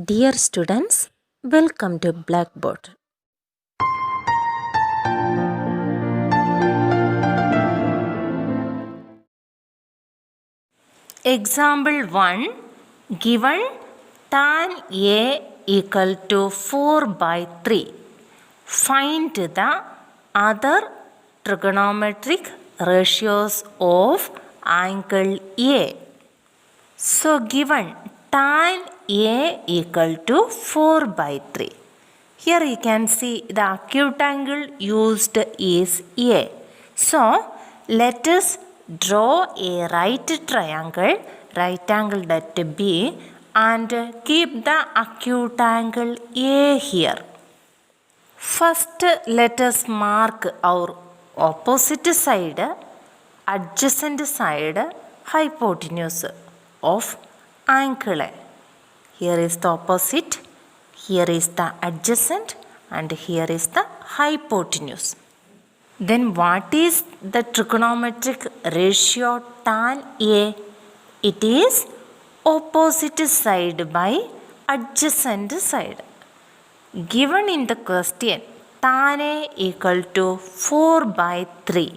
Dear students, welcome to Blackboard. Example 1. Given tan A equal to 4 by 3. Find the other trigonometric ratios of angle A. So given tan A equal to 4 by 3. Here you can see the acute angle used is A. So let us draw a right triangle, right angle at B, and keep the acute angle A here. First let us mark our opposite side, adjacent side, hypotenuse of angle A. Here is the opposite, here is the adjacent, and here is the hypotenuse. Then what is the trigonometric ratio tan A? It is opposite side by adjacent side. Given in the question, tan A equal to 4 by 3.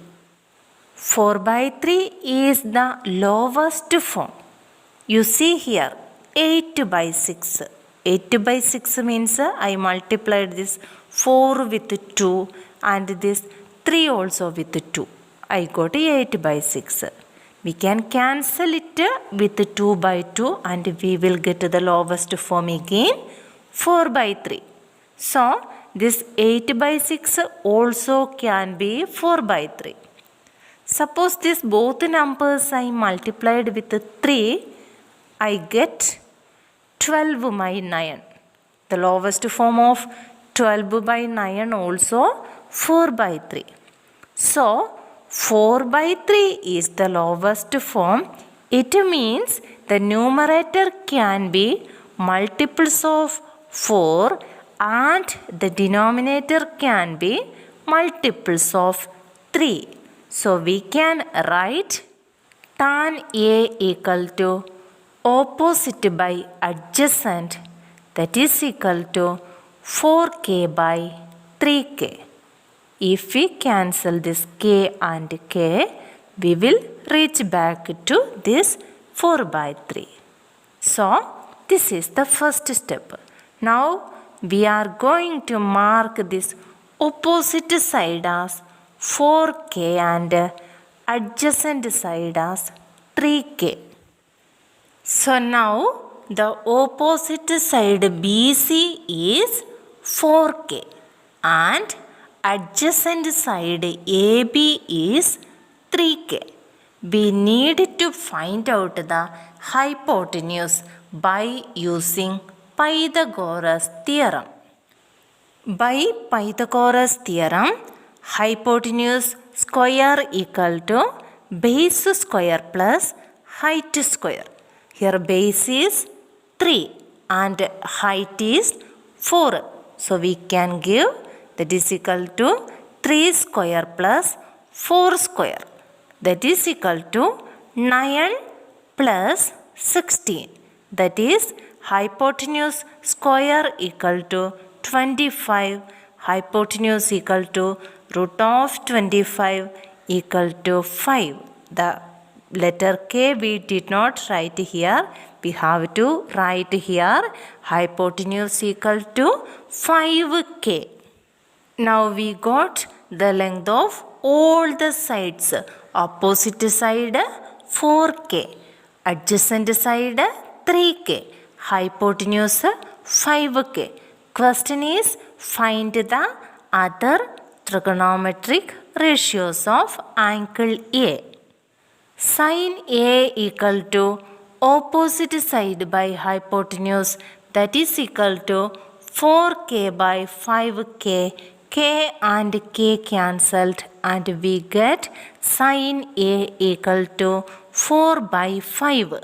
4 by 3 is the lowest form. You see here 8 by 6. 8 by 6 means I multiplied this 4 with 2 and this 3 also with 2. I got 8 by 6. We can cancel it with 2 by 2 and we will get the lowest form again 4 by 3. So this 8 by 6 also can be 4 by 3. Suppose this both numbers I multiplied with 3, I get 12 by 9. The lowest form of 12 by 9 also 4 by 3. So 4 by 3 is the lowest form. It means the numerator can be multiples of 4 and the denominator can be multiples of 3. So we can write tan A equal to opposite by adjacent, that is equal to 4k by 3k. If we cancel this k and k, we will reach back to this 4 by 3. So this is the first step. Now we are going to mark this opposite side as 4k and adjacent side as 3k. So now the opposite side BC is 4k and adjacent side AB is 3k. We need to find out the hypotenuse by using Pythagoras theorem. By Pythagoras theorem, hypotenuse square equal to base square plus height square. Here base is 3 and height is 4. So we can give that is equal to 3 square plus 4 square. That is equal to 9 plus 16. That is hypotenuse square equal to 25. Hypotenuse equal to root of 25 equal to 5. The letter K we did not write here. We have to write here hypotenuse equal to 5k. Now we got the length of all the sides. Opposite side 4k, adjacent side 3k, hypotenuse 5k. Question is find the other trigonometric ratios of angle A. Sin A equal to opposite side by hypotenuse, that is equal to 4k by 5k. K and k cancelled and we get sin A equal to 4 by 5.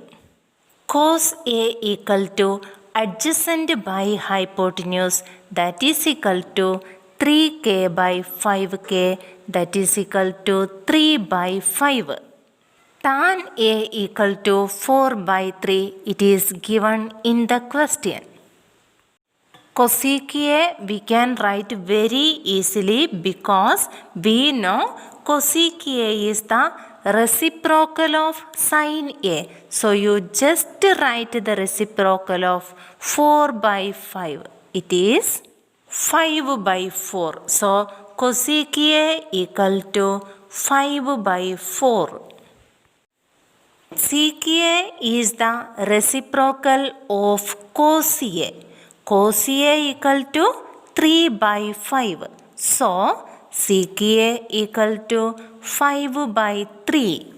Cos A equal to adjacent by hypotenuse, that is equal to 3k by 5k, that is equal to 3 by 5. Tan A equal to 4 by 3, it is given in the question. cosec A we can write very easily because we know cosec A is the reciprocal of sin A. So you just write the reciprocal of 4 by 5. It is 5 by 4. So cosec A equal to 5 by 4. Sec A is the reciprocal of cos A. Cos A equal to 3 by 5. So sec A equal to 5 by 3.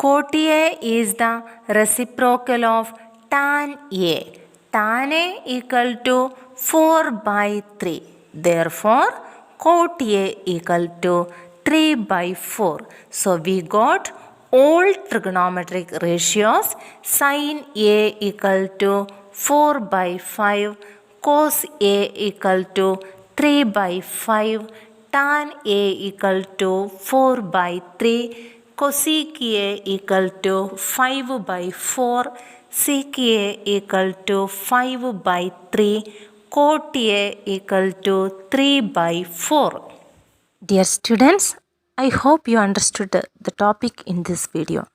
Cot A is the reciprocal of tan A. Tan A equal to 4 by 3. Therefore, cot A equal to 3 by 4. So we got all trigonometric ratios. Sin A equal to 4 by 5. Cos A equal to 3 by 5. Tan A equal to 4 by 3. Cosec A equal to 5 by 4. Sec A equal to 5 by 3. Cot A equal to 3 by 4. Dear students, I hope you understood the topic in this video.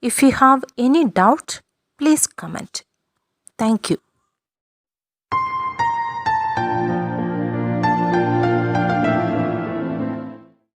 If you have any doubt, please comment. Thank you.